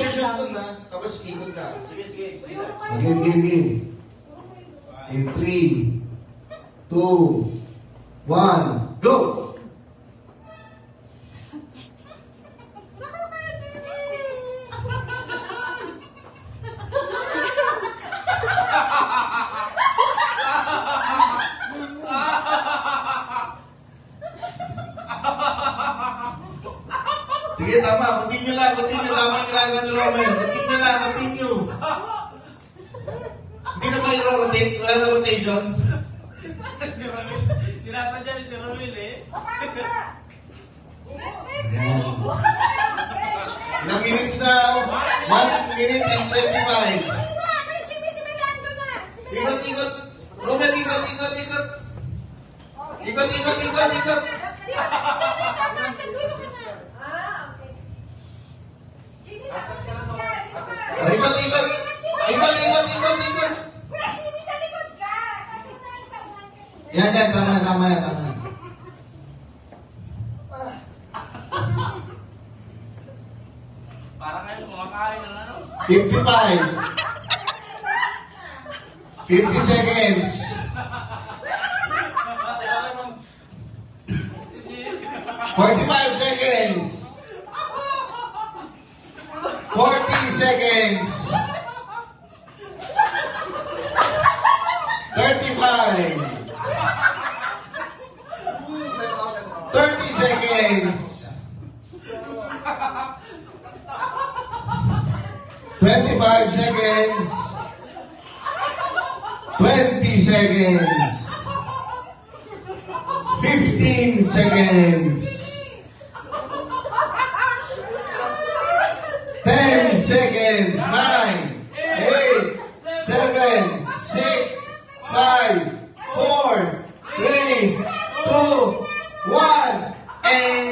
position dun ha. Tapos ikot ka. Sige. Game. In 3, 2, 1, go! Sige, tama. Continue lang. Tama yung ginagawa ni Romel. Continue. Hindi na ba i-rotate? Wala na rotation? Si Romel. Tinasadya ni si Romel eh. Ayan. Ilang minutes na? 1 minute and 25. Ikot. Romel, ikot. Ikot. Ikot. Yan. Tama. Para kayo kumakain ng ano? 55. 50 seconds. 45 seconds. 40 seconds. 35. 30 seconds. 25 seconds. 20 seconds. 15 seconds. 10 seconds. 9, 8, 7, 6, 5, 4, 3, 2, 1, and